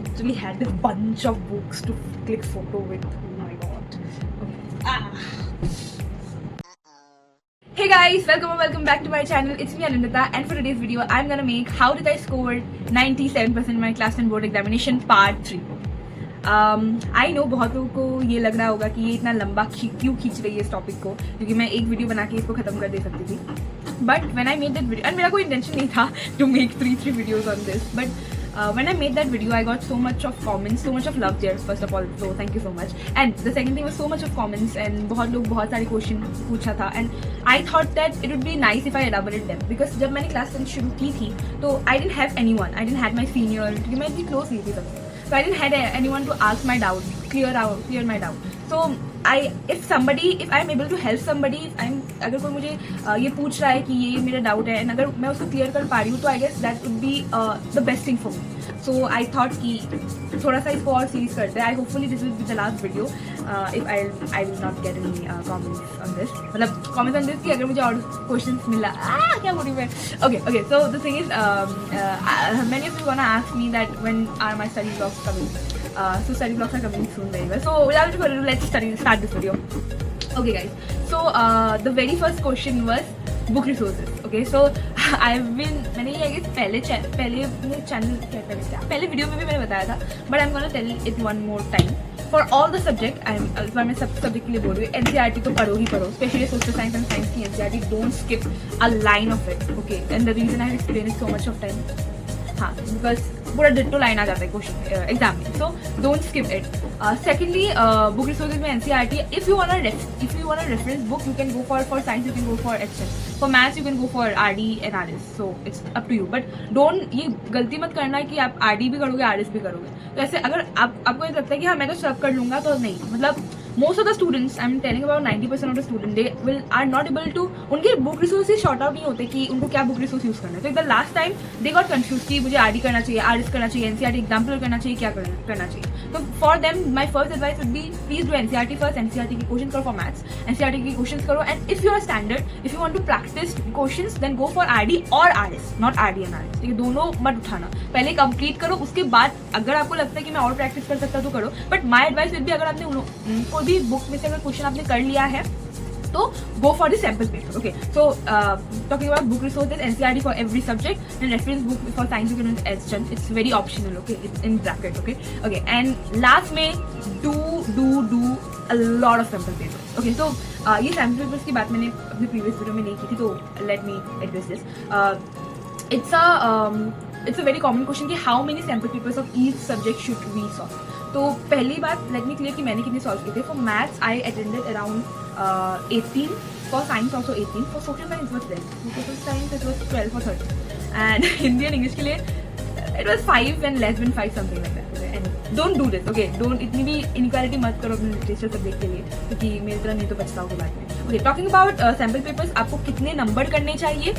literally had this bunch of books to click photo with. Oh my god. Hey guys, welcome back to my channel. It's me Anindita, and for today's video I'm gonna make how did I score 97% in my class 10 board examination part 3. I know बहुत लोगों को ये लग रहा होगा कि ये इतना लंबा क्यों खींच रही है इस टॉपिक को, क्योंकि मैं एक वीडियो बना के इसको ख़त्म कर दे सकती थी. But when I made that video, and मेरा कोई इंटेंशन नहीं था to make 3 videos on this, but when I made that video, I got so much of comments, so much of love there, first of all, so thank you so much. And the second thing was so much of comments, and बहुत लोग बहुत सारे question पूछा था, and I thought that it would be nice if I elaborate them, because जब मैंने class 10 शुरू की थी तो I didn't have anyone, I didn't have my senior, क्योंकि मैं इतनी क्लोज नहीं थी सबसे, so I didn't have anyone to ask my doubt, clear my doubt. So if I'm able to help somebody, अगर कोई मुझे ये पूछ रहा है कि ये मेरा डाउट है, एंड अगर मैं उसको क्लियर कर पा रही हूँ, तो I guess that would be the best thing for me. So I thought कि थोड़ा सा इसको और सीरीज करते हैं. I hopefully this will be the last video if I will not get any comments on this, मतलब comments on this कि अगर मुझे और क्वेश्चन मिला क्या बोल रही मैं. Okay, so the thing is many of you gonna ask me that when are my study blogs coming. So study blocks are coming soon very well. So let's start this video. Okay guys, so the very first question was book resources. Okay, so मैंने ये पहले video में भी मैंने बताया था, but I'm gonna tell it one more time. For all the subject, मैं सब सब्जेक्ट के लिए बोल रही हूँ, NCERT तो पढ़ो ही पढ़ो, specially social science and science की NCERT, don't skip a line of it. Okay, and the reason I have explained it so much of time, हाँ, बिकॉज पूरा डिट्टो लाइन आ जाता है क्वेश्चन एग्जाम में, so don't skip it. Secondly, book resources में NCERT, if you want a reference book, you can go for science, you can go for Excel, for maths you can go for RD and RS, so it's up to you. But don't, ये गलती मत करना है कि आप RD भी करोगे RS भी करोगे. तो ऐसे अगर आपको ये लगता है कि हाँ मैं तो सब कर लूँगा, तो नहीं, मतलब most of the students, I'm telling about 90% of the students, they are not able to, उनके बुक रिसोर्सेज शॉर्ट आउट नहीं होते कि उनको क्या बुक रिसोर्स यूज़ करना है. तो the last time they got confuse कि मुझे RD करना चाहिए, RS करना चाहिए, NCERT एग्जाम्पल करना चाहिए, क्या करना चाहिए. तो for them my first advice would be please do NCERT first. NCERT की क्वेश्चन करो फॉर मैथ्स, NCERT की क्वेश्चन करो, and if you are standard, if you want to practise questions, then go for RD और RS, not RD and RS. ये दोनों मत उठाना, पहले कंप्लीट करो, उसके बाद अगर आपको लगता है कि मैं और प्रैक्टिस कर सकता तो करो. But my advice will be, अगर आपने कोई भी बुक में से अगर क्वेश्चन आपने कर लिया है तो go for the sample paper. Okay, so talking about book resources, NCERT for every subject, and reference book for science you can use Edgen. It's very optional. Okay, it's in bracket. Okay, and last में do a lot of sample papers. Okay, so ये sample papers की बात मैंने अपनी previous video में नहीं की थी, तो let me address this. It's a very common question कि how many sample papers of each subject should we solve. तो पहली बात लेट मी क्लियर कि मैंने कितने सॉल्व किए थे. For maths I attended around 18, for science also 18, for social science was 10, social science it was 12 और 13, एंड हिंदी एंड इंग्लिश के लिए it was 5 and less than 5 something like that. And don't do this. Okay, don't इतनी भी inequality मत करो अपने literature subject के लिए, क्योंकि मेरी तरह नहीं तो पछताओगे बाद में. Okay, talking about sample papers, आपको कितने नंबर करने चाहिए,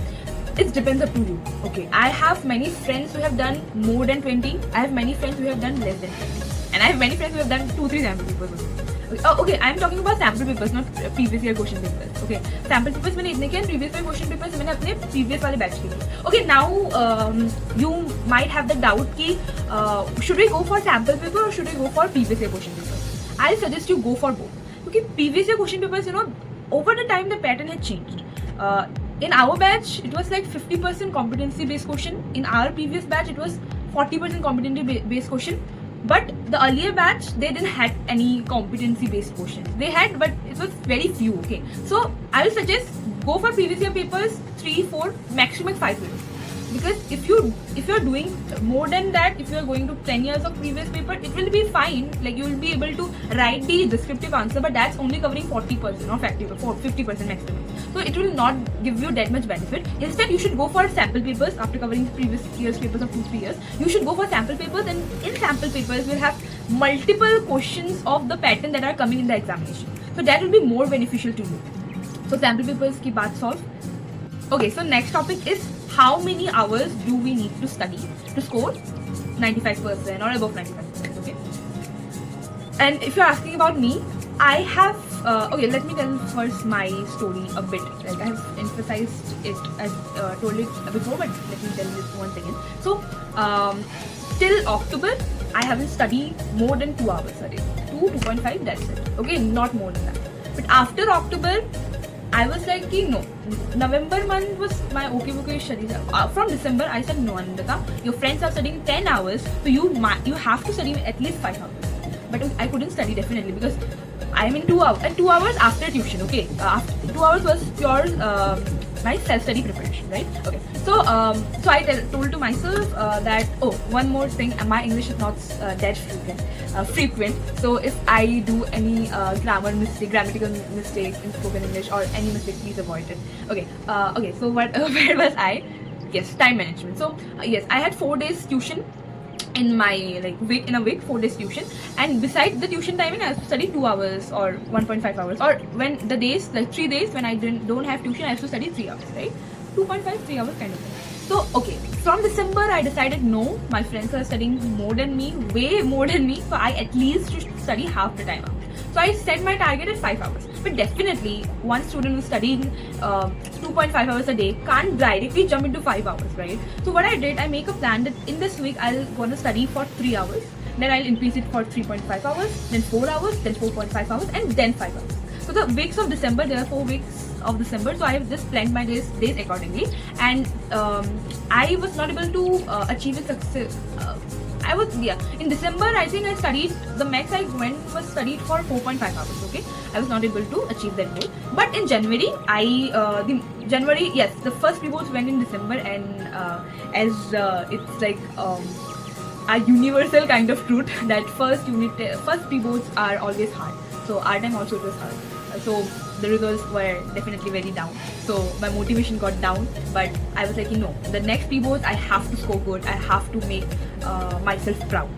it depends up to you. Okay, I have many friends who have done more than 20. I have many friends who have done less than 20, and I have many friends who have done 2-3 sample papers. Okay, I am talking about sample papers, not previous year question papers. Okay, sample papers मैंने इतने किए, previous year question papers मैंने अपने previous वाले batch के लिए. Okay, now you might have the doubt कि should we go for sample paper or should we go for previous year question papers? I'll suggest you go for both, क्योंकि previous year question papers, you know, over the time the pattern had changed. In our batch, it was like 50% competency-based question. In our previous batch, it was 40% competency-based question. But the earlier batch, they didn't had any competency-based questions. They had, but it was very few. Okay, so I will suggest go for previous year papers 3, 4, maximum 5 years. Because if you're doing more than that, if you're going to 10 years of previous paper, it will be fine. Like you will be able to write the descriptive answer, but that's only covering 40% or 50% maximum. So it will not give you that much benefit. Instead, you should go for sample papers after covering previous year's papers of 2-3 years. You should go for sample papers, and in sample papers, we'll have multiple questions of the pattern that are coming in the examination. So that will be more beneficial to you. So sample papers की बात solve. Okay, so next topic is how many hours do we need to study to score 95% or above 95%. Okay, and if you're asking about me, I have okay, let me tell first my story a bit. Like I have emphasized it, I've told it before, but let me tell this once again. So till October I haven't studied more than 2 hours a day. 2.5, that's it. Okay, not more than that. But after October, I was like, no. November month was my okay study. From December, I said, no, Anandita, your friends are studying 10 hours, so you have to study at least 5 hours. But I couldn't study definitely because I'm in 2 hours. And 2 hours after tuition, okay? After 2 hours was pure my self-study preparation, right? Okay. So I told to myself that, one more thing, my English is not that frequent. So if I do any grammatical mistake in spoken English or any mistake, please avoid it. Okay. So where was I? Yes, time management. So yes, I had 4 days tuition in my week, 4 days tuition, and besides the tuition timing, I have to study 2 hours or 1.5 hours, or when the days 3 days when I don't have tuition, I have to study 3 hours, right? 2.5, 3 hours kind of thing. So okay, from December I decided, no, my friends are studying more than me, way more than me, so I at least should study half the time. So I set my target at 5 hours. But definitely, one student who's studying 2.5 hours a day can't directly jump into 5 hours, right? So what I did, I make a plan that in this week, I'll gonna study for 3 hours. Then I'll increase it for 3.5 hours, then 4 hours, then 4.5 hours, and then 5 hours. So the weeks of December, there are 4 weeks of December, so I have just planned my days accordingly. And I was not able to achieve a success. In December, I think I studied, the max I went was studied for 4.5 hours, okay? I was not able to achieve that goal. But in January, yes, the first pre-boards went in December, and it's like a universal kind of truth that first pre-boards are always hard. So our time also it was hard. So the results were definitely very down. So my motivation got down, but I was like, no, the next pre-boards I have to score good. I have to make myself proud.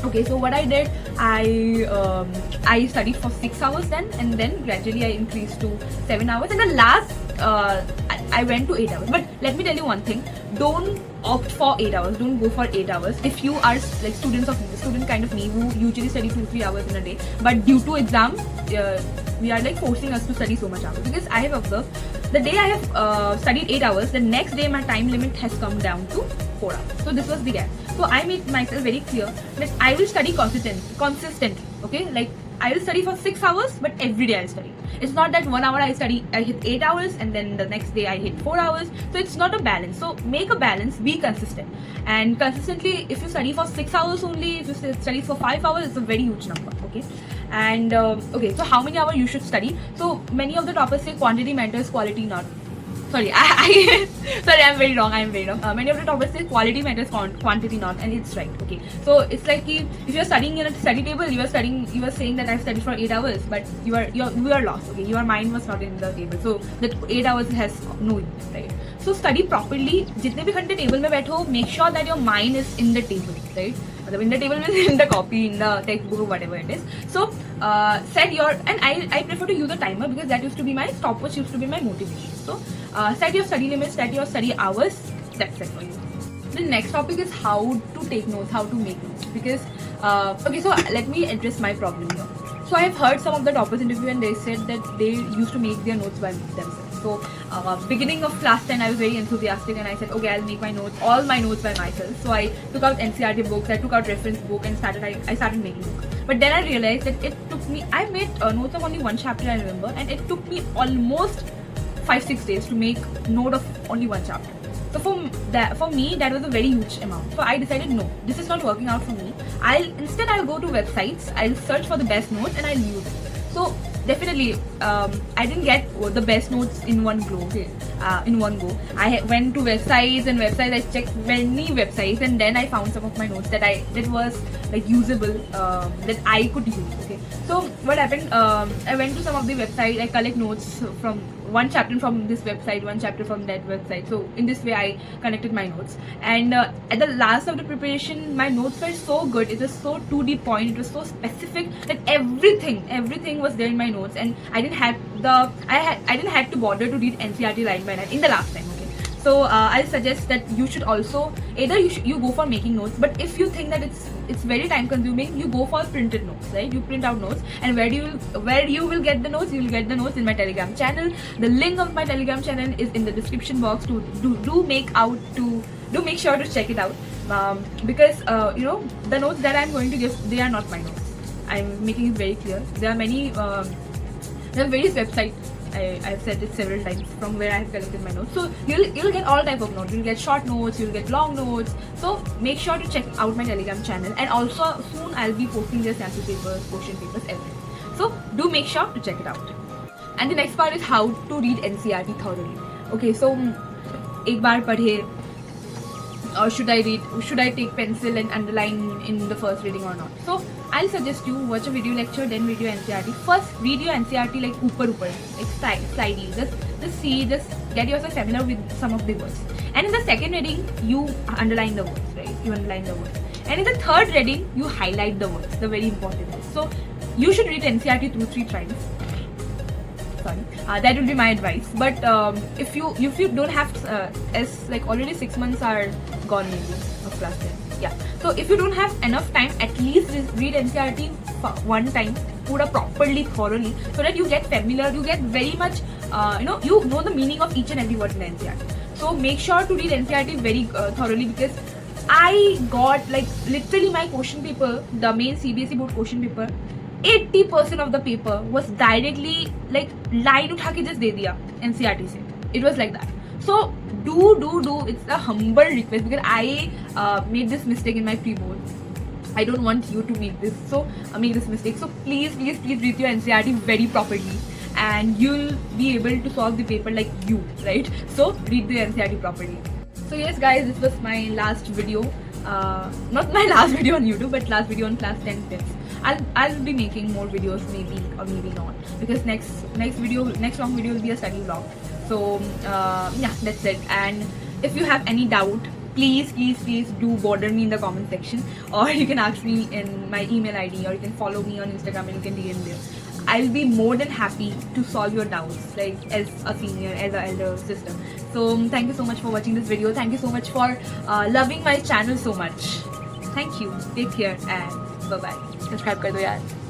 Okay, so what I did, I studied for 6 hours then, and then gradually I increased to 7 hours, and the last I went to 8 hours. But let me tell you one thing, don't opt for 8 hours, don't go for 8 hours. If you are like student kind of me who usually study 2-3 hours in a day, but due to exam, we are like forcing us to study so much hours. Because I have observed, the day I have studied 8 hours, the next day my time limit has come down to 4 hours. So this was the gap. So I made myself very clear that I will study consistently, okay? Like I will study for 6 hours, but every day I'll study. It's not that 1 hour I hit 8 hours, and then the next day I hit 4 hours. So it's not a balance. So make a balance, be consistent. And consistently, if you study for 6 hours only, if you study for 5 hours, it's a very huge number, okay? And okay, so how many hours you should study? So many of the toppers say quantity matters, quality not. Sorry, I'm very wrong. Many of the toppers say quality matters, quantity not, and it's right. Okay, so it's like if you're studying in a study table, you are saying that I've studied for 8 hours, but you are lost. Okay, your mind was not in the table, so that 8 hours has no use, right? So study properly. जितने भी घंटे table में बैठो, make sure that your mind is in the table, right? In the table means in the copy, in the textbook, or whatever it is. So set your, and I prefer to use a timer because that used to be my stopwatch, used to be my motivation. So set your study limits, set your study hours. That's it for you. The next topic is how to take notes, how to make notes. Because okay, so let me address my problem here. So I have heard some of the toppers interview, and they said that they used to make their notes by themselves. So beginning of class 10, I was very enthusiastic, and I said, okay, I'll make all my notes by myself. So I took out NCERT books, I took out reference book, and I started making books. But then I realized that it took me, I made notes of only one chapter, I remember, and it took me almost 5-6 days to make note of only one chapter. So for me, that was a very huge amount. So I decided, no, this is not working out for me. I'll go to websites, I'll search for the best notes, and I'll use it. So definitely, I didn't get the best notes in one go. Okay? In one go, I went to websites. I checked many websites, and then I found some of my notes that was like usable, that I could use. Okay, so what happened? I went to some of the websites. I collect notes from one chapter from this website, one chapter from that website. So in this way, I connected my notes. And at the last of the preparation, my notes were so good. It was so to the point. It was so specific that everything was there in my notes, and I didn't have to bother to read NCERT line by line in the last time. Okay, so I suggest that you should also either you go for making notes, but if you think that it's very time consuming, you go for printed notes, right? You print out notes, and where you will get the notes, you will get the notes in my Telegram channel. The link of my Telegram channel is in the description box. Do make sure to check it out. because the notes that I'm going to give, they are not my notes. I'm making it very clear. There are various websites. I've said it several times from where I have collected my notes. So you'll get all type of notes. You'll get short notes. You'll get long notes. So make sure to check out my Telegram channel. And also soon I'll be posting the sample papers, question papers, everything. So do make sure to check it out. And the next part is how to read NCERT thoroughly. Okay, so एक बार पढ़े, or should I take pencil and underline in the first reading or not? So I'll suggest you watch a video lecture, then read your NCERT. First read your NCERT like ऊपर, like slightly. Just get yourself familiar with some of the words. And in the second reading, you underline the words, right? You underline the words. And in the third reading, you highlight the words, the very important words. So you should read NCERT 2-3 times. Sorry, that will be my advice. But if you don't have as like already 6 months are gone maybe of class 10, yeah, so if you don't have enough time, at least read NCERT one time pura properly, thoroughly, so that you get familiar, you get very much you know the meaning of each and every word in NCERT. So make sure to read NCERT very thoroughly, because I got like literally my question paper, the main CBSE board question paper, 80% of the paper was directly like line उठा के just दे दिया NCERT से. It was like that. So do it's a humble request, because I made this mistake in my pre-board. I don't want you to make this mistake. So please read your NCERT very properly, and you'll be able to solve the paper like you, right? So read the NCERT properly. So yes guys, this was my last video. Not my last video on YouTube, but last video on class 10 tips. I'll be making more videos, maybe or maybe not, because next long video will be a study vlog. So yeah, that's it. And if you have any doubt, please do bother me in the comment section, or you can ask me in my email ID, or you can follow me on Instagram and you can DM there. I'll be more than happy to solve your doubts, like as a senior, as an elder sister. So thank you so much for watching this video. Thank you so much for loving my channel so much. Thank you. Take care and bye bye. Subscribe कर दो यार.